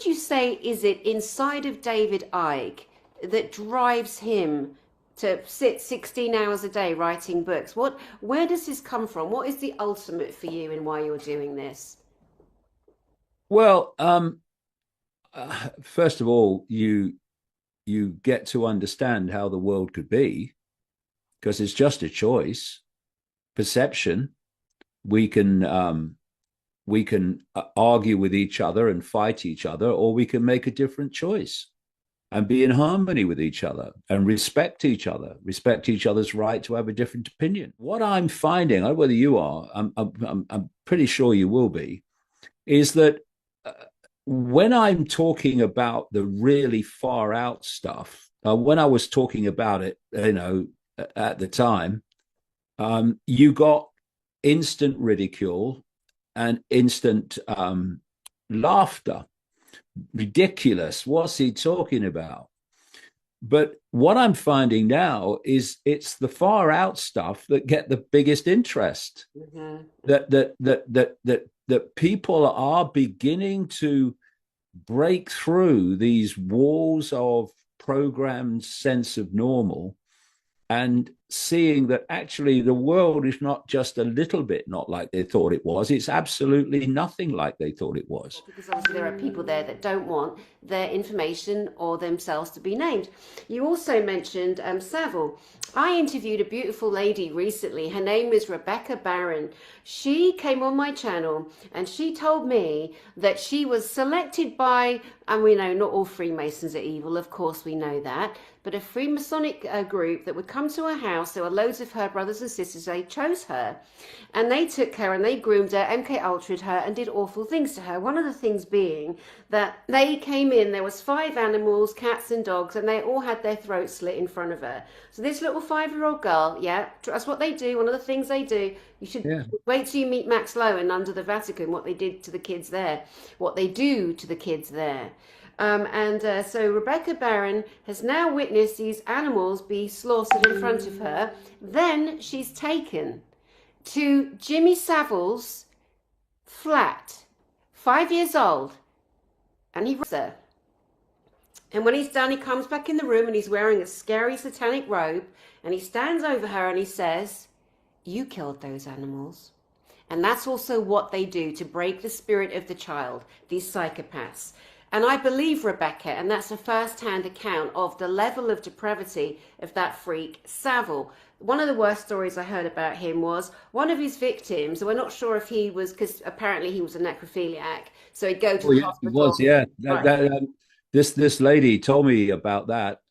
would you say is it inside of David Icke that drives him to sit 16 hours a day writing books? Where does this come from? What is the ultimate for you in why you're doing this? Well, first of all, you get to understand how the world could be because it's just a choice, perception. We can argue with each other and fight each other, or we can make a different choice and be in harmony with each other and respect each other's right to have a different opinion. What I'm finding, I don't know whether you are, I'm pretty sure you will be, is that when I'm talking about the really far out stuff, when I was talking about it, at the time, you got instant ridicule and instant laughter. Ridiculous. What's he talking about? But what I'm finding now is it's the far out stuff that get the biggest interest. Mhm. That people are beginning to break through these walls of programmed sense of normal and seeing that actually the world is not just a little bit not like they thought it was. It's absolutely nothing like they thought it was. Because obviously there are people there that don't want their information or themselves to be named. You also mentioned Savile. I interviewed a beautiful lady recently. Her name is Rebecca Barron. She came on my channel and she told me that she was selected by, and we know not all Freemasons are evil, of course we know that, but a Freemasonic group that would come to her house. There were loads of her brothers and sisters. They chose her and they took her and they groomed her, MK Ultra'd her and did awful things to her. One of the things being that they came in, there was 5 animals, cats and dogs, and they all had their throats slit in front of her. So this little 5-year-old girl, yeah, that's what they do. One of the things they do, you should Yeah. wait till you meet Max Lowen under the Vatican, what they did to the kids there, what they do to the kids there. So Rebecca Barron has now witnessed these animals be slaughtered in front of her. Then she's taken to Jimmy Savile's flat, 5 years old, and he her. And when he's done, he comes back in the room and he's wearing a scary satanic robe and he stands over her and he says, "You killed those animals." And that's also what they do to break the spirit of the child, these psychopaths. And I believe Rebecca, and that's a first-hand account of the level of depravity of that freak, Savile. One of the worst stories I heard about him was one of his victims, we're not sure if he was, because apparently he was a necrophiliac, so he'd go to Oh the yeah, it was. hospital. Yeah, Right. this lady told me about that.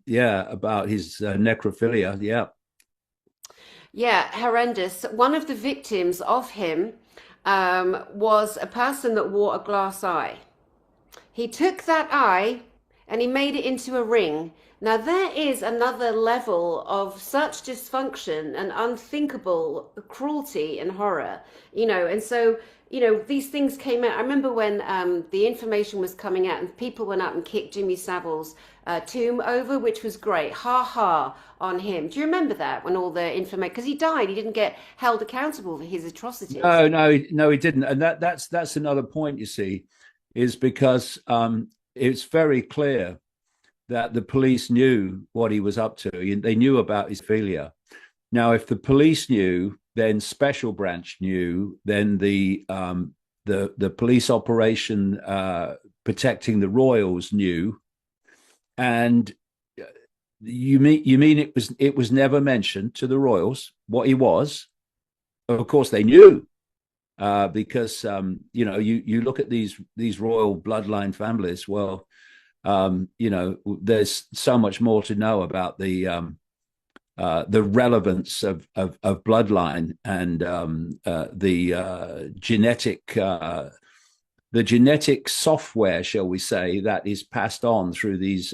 Yeah, about his necrophilia. Yeah. Yeah, horrendous. One of the victims of him was a person that wore a glass eye. He took that eye and he made it into a ring. Now, there is another level of such dysfunction and unthinkable cruelty and horror, and so, these things came out. I remember when the information was coming out and people went up and kicked Jimmy Savile's tomb over, which was great. Ha ha on him. Do you remember that when all the information, because he died, he didn't get held accountable for his atrocities. No, no, no, he didn't. And that's another point. You see, is because it's very clear that the police knew what he was up to. They knew about his failure. Now, if the police knew, then special branch knew, then the police operation protecting the royals knew, and you mean it was never mentioned to the royals what he was? Of course, they knew because you look at these royal bloodline families. Well, there's so much more to know about the relevance of bloodline and the genetic software, shall we say, that is passed on through these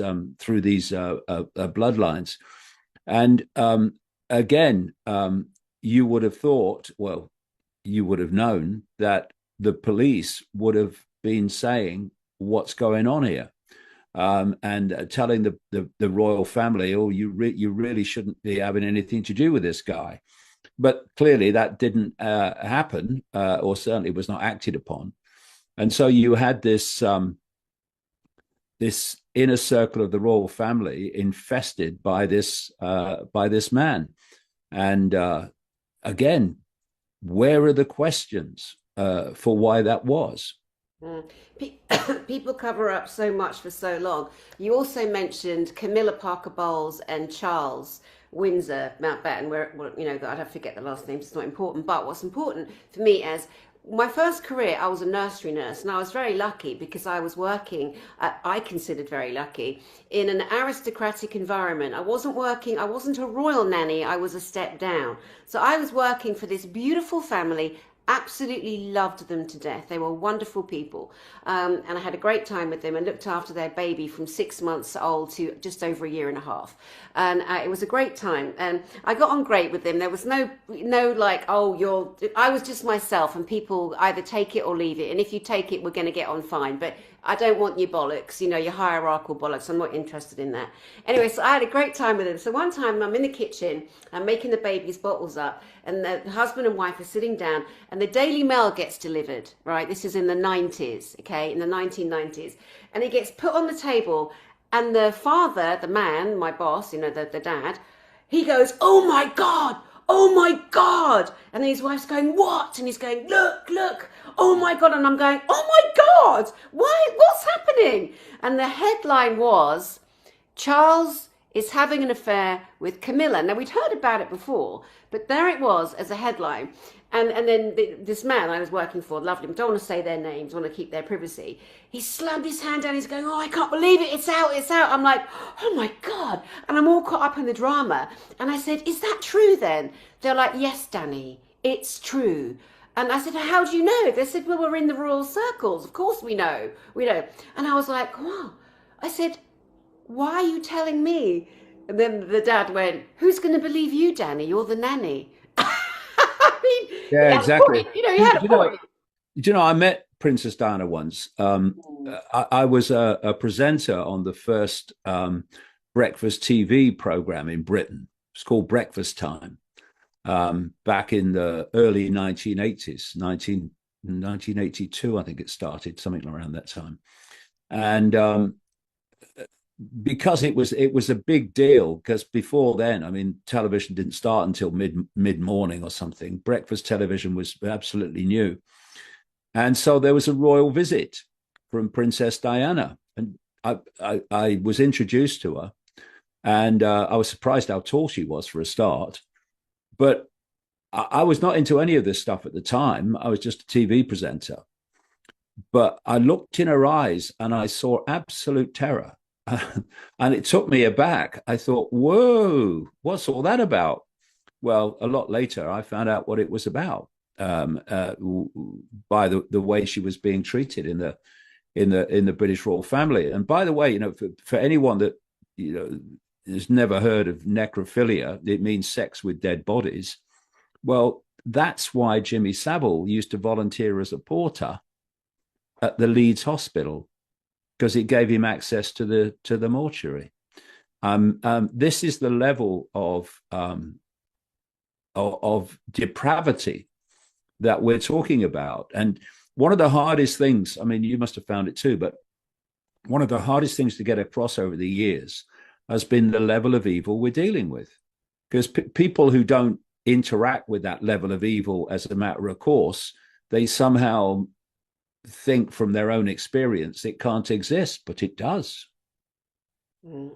bloodlines. And again, you would have thought, well, you would have known that the police would have been saying what's going on here, and telling the royal family, "Oh, you really shouldn't be having anything to do with this guy." But clearly, that didn't happen, or certainly was not acted upon. And so you had this. this inner circle of the royal family infested by this man. And again, where are the questions for why that was? Mm. People cover up so much for so long. You also mentioned Camilla Parker Bowles and Charles Windsor Mountbatten, where, well, you know, I'd have to forget the last names, it's not important. But what's important for me as my first career, I was a nursery nurse, and I was very lucky because I was working, I considered very lucky, in an aristocratic environment. I wasn't a royal nanny, I was a step down. So I was working for this beautiful family, absolutely loved them to death. They were wonderful people. And I had a great time with them and looked after their baby from 6 months old to just over a year and a half. And it was a great time. And I got on great with them. There was no like, oh, I was just myself, and people either take it or leave it. And if you take it, we're going to get on fine. But I don't want your bollocks, you know, your hierarchical bollocks. I'm not interested in that. Anyway, so I had a great time with them. So one time I'm in the kitchen, I'm making the baby's bottles up, and the husband and wife are sitting down, and the Daily Mail gets delivered, right? This is in the 90s, okay, in the 1990s. And it gets put on the table, and the father, the man, my boss, you know, the dad, he goes, "Oh my God! Oh my God!" And then his wife's going, "What?" And he's going, "Look, look, oh my God." And I'm going, "Oh my God, why? What's happening?" And the headline was, Charles is having an affair with Camilla. Now, we'd heard about it before, but there it was as a headline. And then this man I was working for, lovely, don't want to say their names, want to keep their privacy. He slammed his hand down, he's going, "Oh, I can't believe it, it's out, it's out." I'm like, "Oh my God." And I'm all caught up in the drama. And I said, "Is that true then?" They're like, "Yes, Danny, it's true." And I said, "How do you know?" They said, "Well, we're in the royal circles. Of course we know. We know." And I was like, "Wow." I said, "Why are you telling me?" And then the dad went, "Who's going to believe you, Danny? You're the nanny." I mean, he Yeah, had a exactly. point. You know, he Do had a you know? point. Do you know? I met Princess Diana once. I was a presenter on the first breakfast TV program in Britain. It's called Breakfast Time. Back in the early 1980s, 1982, I think it started, something around that time. And because it was a big deal, because before then, I mean, television didn't start until mid morning or something. Breakfast television was absolutely new, and so there was a royal visit from Princess Diana, and I was introduced to her, and I was surprised how tall she was for a start, but I was not into any of this stuff at the time. I was just a TV presenter, but I looked in her eyes and I saw absolute terror. And it took me aback. I thought, whoa, what's all that about? Well, a lot later, I found out what it was about by the way she was being treated in the British royal family. And by the way, you know, for anyone that you know has never heard of necrophilia, it means sex with dead bodies. Well, that's why Jimmy Savile used to volunteer as a porter at the Leeds Hospital, because it gave him access to the mortuary. This is the level of depravity that we're talking about. And one of the hardest things, I mean, you must have found it too, but one of the hardest things to get across over the years has been the level of evil we're dealing with. Because people who don't interact with that level of evil as a matter of course, they somehow think from their own experience it can't exist, but it does.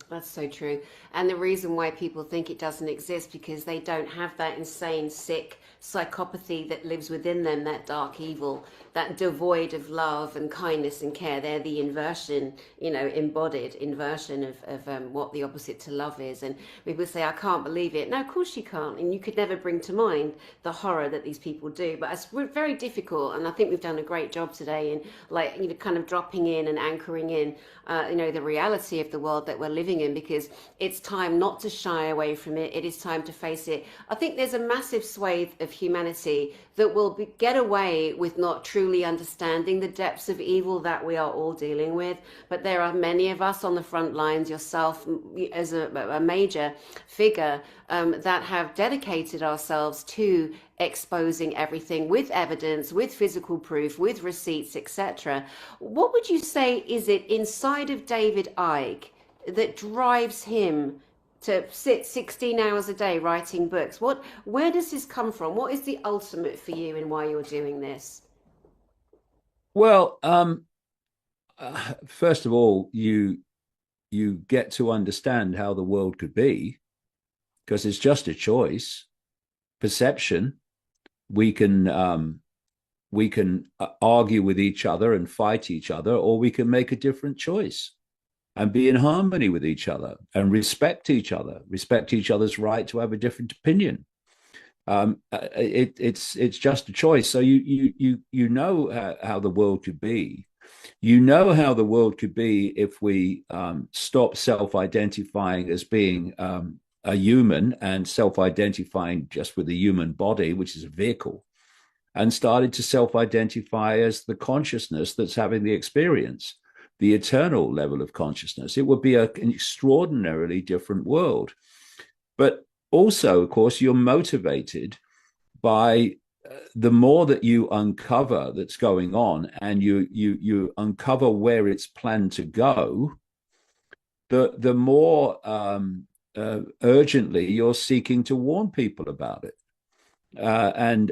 That's so true. And the reason why people think it doesn't exist because they don't have that insane, sick psychopathy that lives within them, that dark evil, that devoid of love and kindness and care. They're the inversion, you know, embodied inversion of what the opposite to love is. And people say, "I can't believe it." No, of course you can't. And you could never bring to mind the horror that these people do. But it's very difficult. And I think we've done a great job today in, like, you know, kind of dropping in and anchoring in, you know, the reality of the world that we're living in, because it's time not to shy away from it. It is time to face it. I think there's a massive swathe of humanity that will get away with not truly understanding the depths of evil that we are all dealing with. But there are many of us on the front lines, yourself as a major figure, that have dedicated ourselves to exposing everything with evidence, with physical proof, with receipts, etc. What would you say is it inside of David Icke that drives him to sit 16 hours a day writing books? Where does this come from? What is the ultimate for you in why you're doing this? Well, first of all, you get to understand how the world could be, because it's just a choice, perception. We can argue with each other and fight each other, or we can make a different choice and be in harmony with each other and respect each other's right to have a different opinion. It's just a choice. So you know how the world could be. You know how the world could be if we stop self-identifying as being a human and self-identifying just with the human body, which is a vehicle, and started to self-identify as the consciousness that's having the experience, the eternal level of consciousness. It would be an extraordinarily different world. But also, of course, you're motivated by the more that you uncover that's going on, and you uncover where it's planned to go, the more urgently you're seeking to warn people about it. And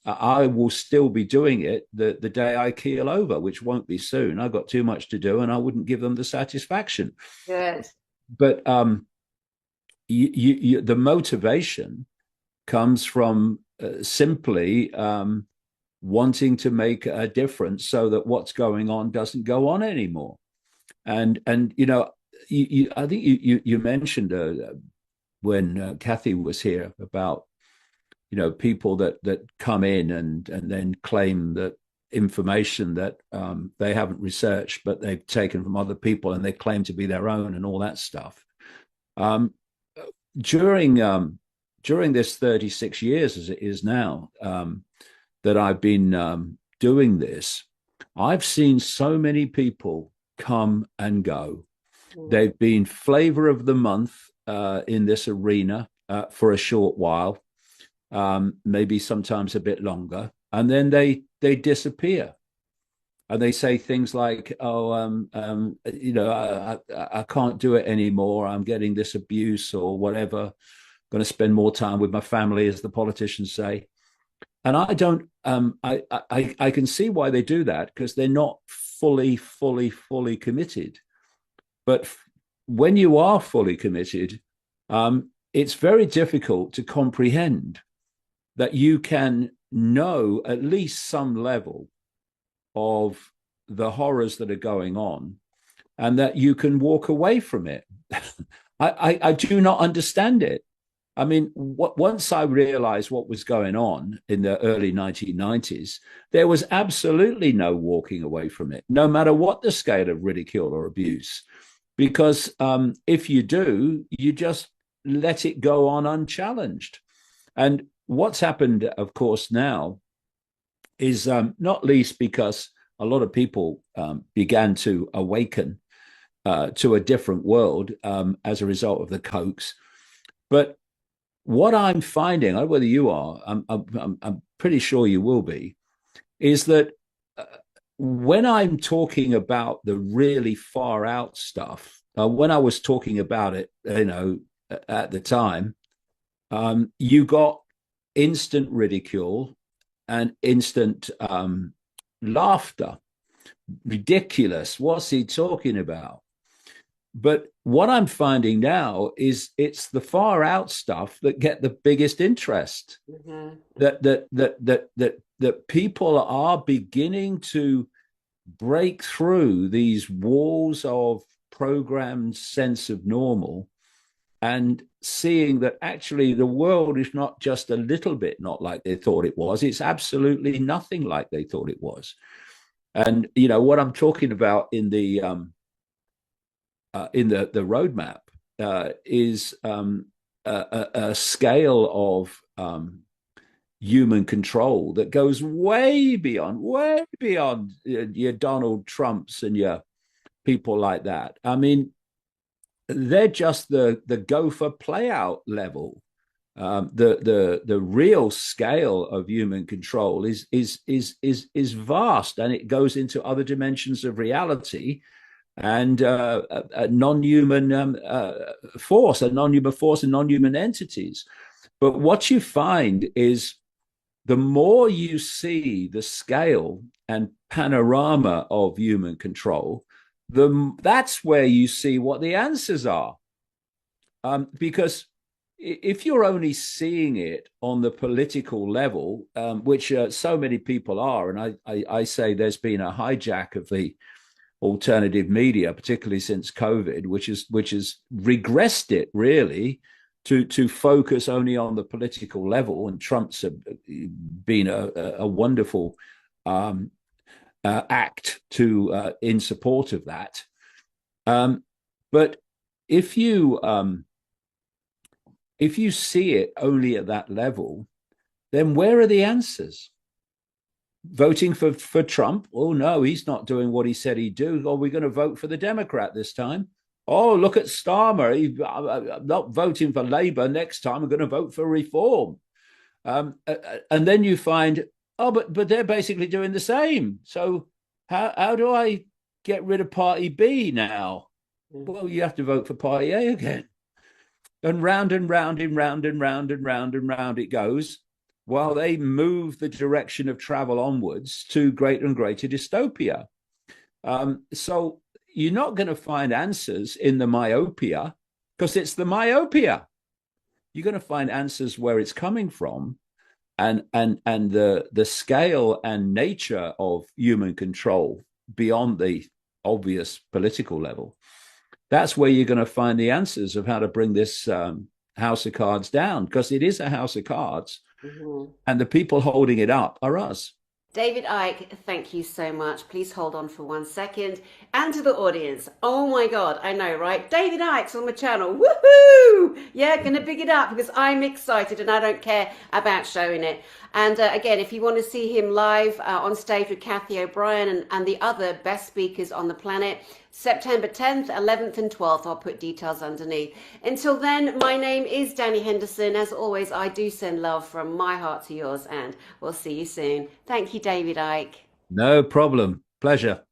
I will still be doing it the day I keel over, which won't be soon. I've got too much to do, and I wouldn't give them the satisfaction. Good. But the motivation comes from simply wanting to make a difference, so that what's going on doesn't go on anymore. And I think you mentioned when Kathy was here about people that come in and then claim that information that they haven't researched but they've taken from other people, and they claim to be their own and all that stuff. Um, during this 36 years, as it is now, that I've been doing this, I've seen so many people come and go. They've been flavor of the month in this arena for a short while, maybe sometimes a bit longer, and then they disappear, and they say things like, "Oh, I can't do it anymore. I'm getting this abuse or whatever. I'm going to spend more time with my family," as the politicians say. And I don't. I can see why they do that, because they're not fully committed. But when you are fully committed, it's very difficult to comprehend that you can know at least some level of the horrors that are going on, and that you can walk away from it. I do not understand it. I mean, once I realized what was going on in the early 1990s, there was absolutely no walking away from it, no matter what the scale of ridicule or abuse. Because if you do, you just let it go on unchallenged. And what's happened, of course, now is not least because a lot of people began to awaken to a different world as a result of the Cokes. But what I'm finding, I don't know whether you are, I'm pretty sure you will be, is that when I'm talking about the really far out stuff, when I was talking about it, at the time, you got instant ridicule and instant laughter. Ridiculous. What's he talking about? But what I'm finding now is it's the far out stuff that get the biggest interest. Mm-hmm. That people are beginning to break through these walls of programmed sense of normal, and seeing that actually the world is not just a little bit not like they thought it was. It's absolutely nothing like they thought it was. And what I'm talking about in the in the roadmap is a scale of human control that goes way beyond your Donald Trumps and your people like that. I mean, they're just the gopher play out level. The real scale of human control is vast, and it goes into other dimensions of reality and a non-human force, a non-human force, and non-human entities. But what you find is the more you see the scale and panorama of human control, that's where you see what the answers are. Because if you're only seeing it on the political level, which so many people are, and I say there's been a hijack of the alternative media, particularly since COVID, which has regressed it really to focus only on the political level. And Trump's been a wonderful act to in support of that. But if you see it only at that level, then where are the answers? Voting for Trump? Oh no, he's not doing what he said he'd do. Oh, we're going to vote for the Democrat this time. Oh, look at Starmer. I'm not voting for Labour next time. I'm going to vote for reform. And then you find, oh, but they're basically doing the same. So how do I get rid of Party B now? Well, you have to vote for Party A again. And round and round and round and round and round and round it goes, while they move the direction of travel onwards to greater and greater dystopia. So you're not going to find answers in the myopia, because it's the myopia. You're going to find answers where it's coming from, and the scale and nature of human control beyond the obvious political level. That's where you're going to find the answers of how to bring this house of cards down, because it is a house of cards, and the people holding it up are us. David Icke, thank you so much. Please hold on for 1 second. And to the audience, oh my God, I know, right? David Icke's on my channel. Woohoo! Yeah, gonna big it up because I'm excited and I don't care about showing it. And again, if you want to see him live on stage with Kathy O'Brien and the other best speakers on the planet, September 10th, 11th and 12th, I'll put details underneath. Until then, my name is Danny Henderson. As always, I do send love from my heart to yours, and we'll see you soon. Thank you, David Icke. No problem. Pleasure.